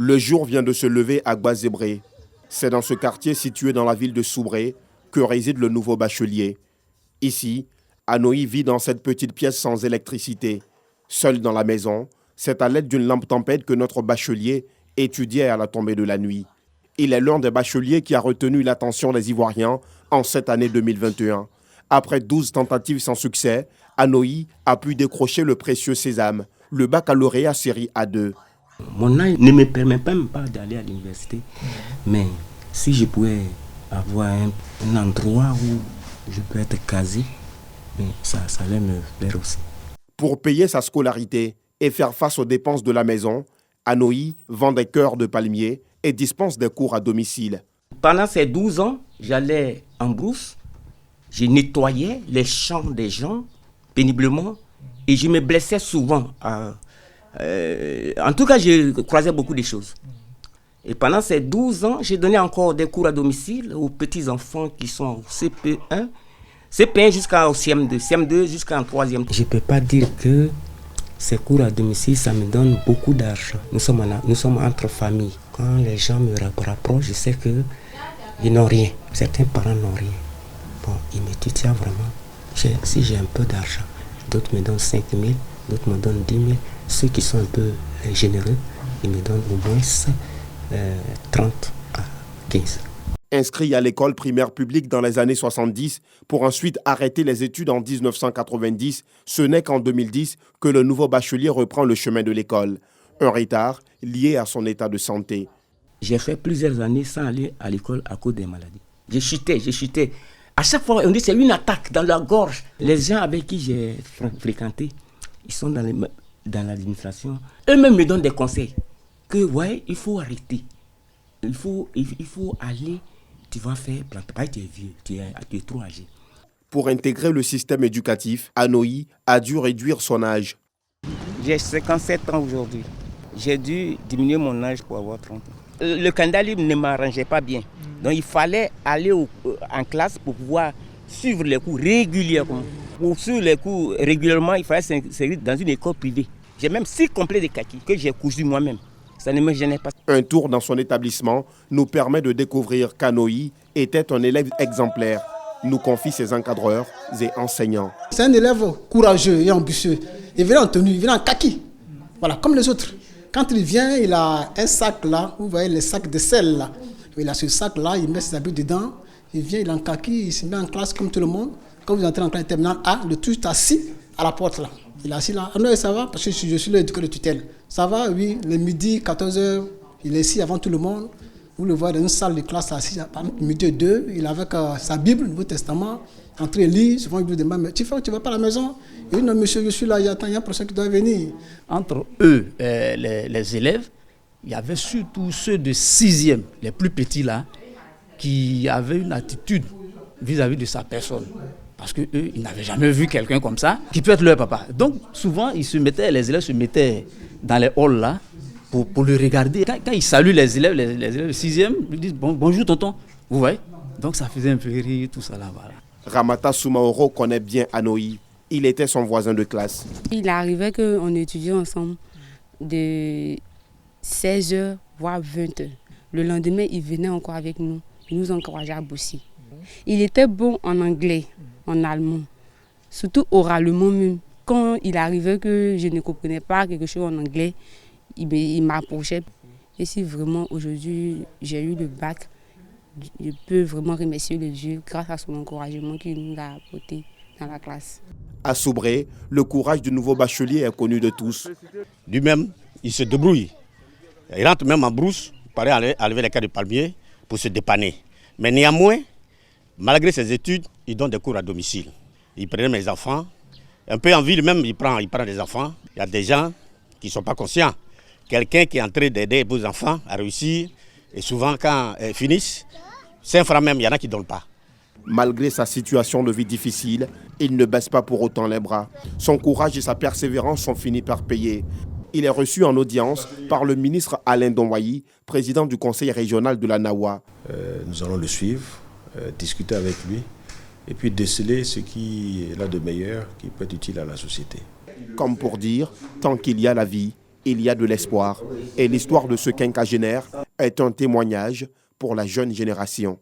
Le jour vient de se lever à Gbazébré. C'est dans ce quartier situé dans la ville de Soubré que réside le nouveau bachelier. Ici, Anoï vit dans cette petite pièce sans électricité. Seul dans la maison, c'est à l'aide d'une lampe tempête que notre bachelier étudiait à la tombée de la nuit. Il est l'un des bacheliers qui a retenu l'attention des Ivoiriens en cette année 2021. Après 12 tentatives sans succès, Anoï a pu décrocher le précieux sésame, le baccalauréat série A2. Mon âge ne me permet même pas d'aller à l'université, mais si je pouvais avoir un endroit où je peux être casé, ça allait me plaire aussi. Pour payer sa scolarité et faire face aux dépenses de la maison, Anoï vend des cœurs de palmier et dispense des cours à domicile. Pendant ces 12 ans, j'allais en brousse, je nettoyais les champs des gens péniblement et je me blessais souvent. En tout cas, je croisais beaucoup de choses. Et pendant ces 12 ans, j'ai donné encore des cours à domicile aux petits-enfants qui sont au CP1, CP1 jusqu'au CM2, CM2 jusqu'en 3e. Je ne peux pas dire que ces cours à domicile, ça me donne beaucoup d'argent. Nous sommes entre familles. Quand les gens me rapprochent, je sais qu'ils n'ont rien. Certains parents n'ont rien. Bon, ils me tutient vraiment. Si j'ai un peu d'argent, d'autres me donnent 5 000, d'autres me donnent 10 000. Ceux qui sont un peu généreux, ils me donnent au moins 30 à 15. Inscrit à l'école primaire publique dans les années 70 pour ensuite arrêter les études en 1990, ce n'est qu'en 2010 que le nouveau bachelier reprend le chemin de l'école. Un retard lié à son état de santé. J'ai fait plusieurs années sans aller à l'école à cause des maladies. J'ai chuté. À chaque fois, on dit c'est une attaque dans la gorge. Les gens avec qui j'ai fréquenté, ils sont dans l'administration. Eux-mêmes me donnent des conseils. Que, ouais, il faut arrêter. Il faut aller, tu vas faire planter. Tu es vieux, tu es trop âgé. Pour intégrer le système éducatif, Anoï a dû réduire son âge. J'ai 57 ans aujourd'hui. J'ai dû diminuer mon âge pour avoir 30 ans. Le candidat libre ne m'arrangeait pas bien. Donc il fallait aller en classe pour pouvoir suivre les cours régulièrement. Pour suivre les cours régulièrement, il fallait s'inscrire dans une école privée. J'ai même 6 complets de kaki que j'ai cousus moi-même. Ça ne me gênait pas. Un tour dans son établissement nous permet de découvrir qu'Anoï était un élève exemplaire, nous confient ses encadreurs et enseignants. C'est un élève courageux et ambitieux. Il vient en tenue, il vient en kaki. Voilà, comme les autres. Quand il vient, il a un sac là, vous voyez les sacs de sel là. Il a ce sac là, il met ses habits dedans. Il vient, il est en kaki, il se met en classe comme tout le monde. Quand vous entrez en classe terminale A, le tout est assis à la porte là. Il est assis là. Ah non, ça va, parce que je suis l'éducateur de tutelle. Ça va, oui, le midi, 14h, il est ici avant tout le monde. Vous le voyez dans une salle de classe assis, midi et 2, il est avec sa Bible, le Nouveau Testament, entre les lits, souvent il lui demande, mais tu vas pas à la maison? Il dit, non monsieur, je suis là, il y a un professeur qui doit venir. Entre eux, les élèves, il y avait surtout ceux de 6e, les plus petits là, qui avaient une attitude vis-à-vis de sa personne. Parce qu'eux, ils n'avaient jamais vu quelqu'un comme ça, qui peut être leur papa. Donc, souvent, les élèves se mettaient dans les halls là, pour le regarder. Quand ils saluent les élèves de 6e, ils lui disent bonjour tonton. Vous voyez? Donc, ça faisait un peu rire, tout ça là. Voilà. Ramata Soumaoro connaît bien Anoï. Il était son voisin de classe. Il arrivait qu'on étudiait ensemble de 16h, voire 20h. Le lendemain, il venait encore avec nous. Il nous encourageait à bosser. Il était bon en anglais, en allemand, surtout oralement même. Quand il arrivait que je ne comprenais pas quelque chose en anglais, il m'approchait. Et si vraiment aujourd'hui j'ai eu le bac, je peux vraiment remercier le Dieu grâce à son encouragement qu'il nous a apporté dans la classe. À Soubré, le courage du nouveau bachelier est connu de tous. Lui-même, il se débrouille. Il rentre même en brousse, il paraît enlever les cas de palmier pour se dépanner. Mais néanmoins, malgré ses études, il donne des cours à domicile. Il prend mes enfants. Un peu en ville même, il prend des enfants. Il y a des gens qui ne sont pas conscients. Quelqu'un qui est en train d'aider vos enfants à réussir, et souvent quand ils finissent, 5 francs même, il y en a qui ne donnent pas. Malgré sa situation de vie difficile, il ne baisse pas pour autant les bras. Son courage et sa persévérance sont finis par payer. Il est reçu en audience par le ministre Alain Donwayi, président du conseil régional de la Nawa. Nous allons le suivre, discuter avec lui et puis déceler ce qui est là de meilleur, qui peut être utile à la société. Comme pour dire, tant qu'il y a la vie, il y a de l'espoir et l'histoire de ce quinquagénaire est un témoignage pour la jeune génération.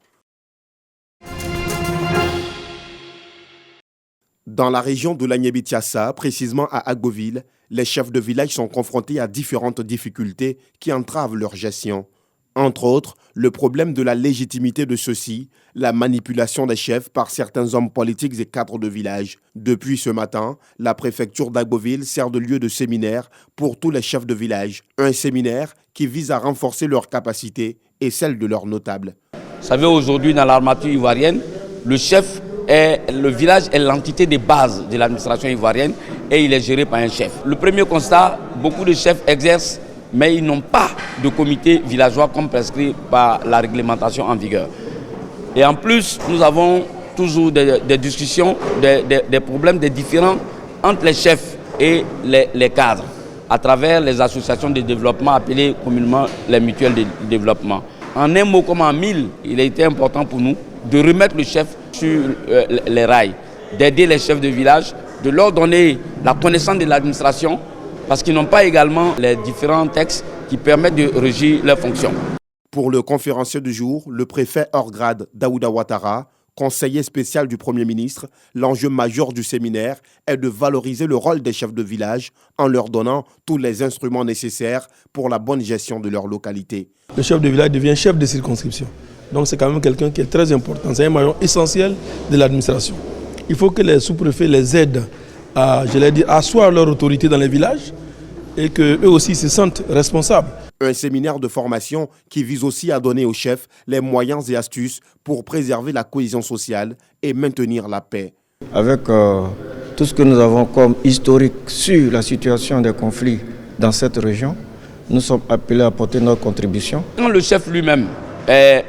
Dans la région de l'Agnébitiassa, précisément à Agoville, les chefs de village sont confrontés à différentes difficultés qui entravent leur gestion. Entre autres, le problème de la légitimité de ceux-ci, la manipulation des chefs par certains hommes politiques et cadres de village. Depuis ce matin, la préfecture d'Agoville sert de lieu de séminaire pour tous les chefs de village. Un séminaire qui vise à renforcer leurs capacités et celles de leurs notables. Vous savez, aujourd'hui, dans l'armature ivoirienne, le village est l'entité de base de l'administration ivoirienne et il est géré par un chef. Le premier constat, beaucoup de chefs exercent, mais ils n'ont pas de comité villageois comme prescrit par la réglementation en vigueur. Et en plus, nous avons toujours des discussions, des problèmes, des différends entre les chefs et les cadres à travers les associations de développement appelées communément les mutuelles de développement. En un mot comme en mille, il a été important pour nous de remettre le chef sur les rails, d'aider les chefs de village, de leur donner la connaissance de l'administration, parce qu'ils n'ont pas également les différents textes qui permettent de régir leurs fonctions. Pour le conférencier du jour, le préfet hors grade Daouda Ouattara, conseiller spécial du Premier ministre, l'enjeu majeur du séminaire est de valoriser le rôle des chefs de village en leur donnant tous les instruments nécessaires pour la bonne gestion de leur localité. Le chef de village devient chef de circonscription. Donc c'est quand même quelqu'un qui est très important. C'est un maillon essentiel de l'administration. Il faut que les sous-préfets les aident à asseoir leur autorité dans les villages et qu'eux aussi se sentent responsables. Un séminaire de formation qui vise aussi à donner aux chefs les moyens et astuces pour préserver la cohésion sociale et maintenir la paix. Avec tout ce que nous avons comme historique sur la situation des conflits dans cette région, nous sommes appelés à apporter notre contribution. Quand le chef lui-même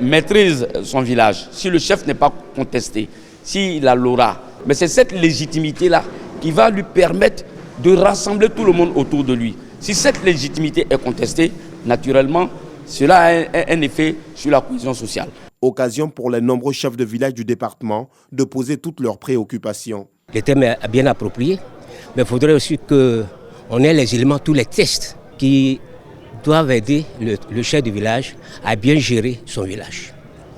maîtrise son village, si le chef n'est pas contesté, s'il a l'aura, mais c'est cette légitimité-là qui va lui permettre de rassembler tout le monde autour de lui. Si cette légitimité est contestée, naturellement, cela a un effet sur la cohésion sociale. Occasion pour les nombreux chefs de village du département de poser toutes leurs préoccupations. Le thème est bien approprié, mais il faudrait aussi qu'on ait les éléments, tous les tests qui doivent aider le chef de village à bien gérer son village.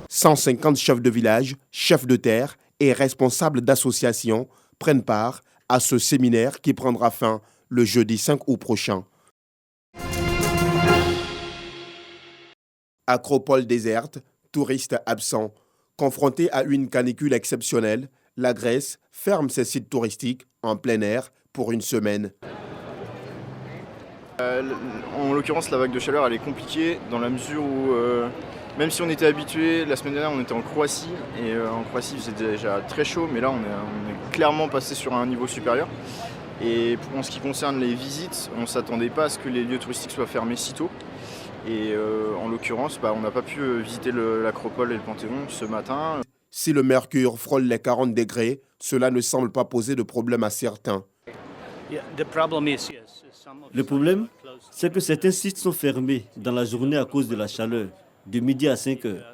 150 chefs de village, chefs de terre et responsables d'associations prennent part à ce séminaire qui prendra fin le jeudi 5 août prochain. Acropole déserte, touristes absents. Confrontés à une canicule exceptionnelle, la Grèce ferme ses sites touristiques en plein air pour une semaine. En l'occurrence, la vague de chaleur elle est compliquée dans la mesure où même si on était habitué, la semaine dernière on était en Croatie et en Croatie c'était déjà très chaud, mais là on est clairement passé sur un niveau supérieur. Et en ce qui concerne les visites, on ne s'attendait pas à ce que les lieux touristiques soient fermés si tôt. Et en l'occurrence, on n'a pas pu visiter l'Acropole et le Panthéon ce matin. Si le mercure frôle les 40 degrés, cela ne semble pas poser de problème à certains. Le problème, c'est que certains sites sont fermés dans la journée à cause de la chaleur, de midi à 5 heures.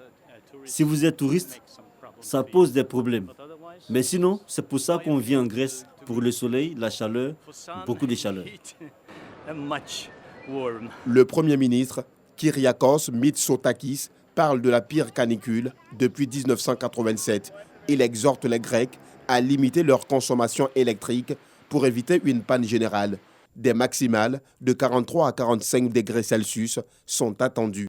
Si vous êtes touriste, ça pose des problèmes. Mais sinon, c'est pour ça qu'on vient en Grèce, pour le soleil, la chaleur, beaucoup de chaleur. Le Premier ministre, Kyriakos Mitsotakis, parle de la pire canicule depuis 1987. Il exhorte les Grecs à limiter leur consommation électrique pour éviter une panne générale. Des maximales de 43 à 45 degrés Celsius sont attendues.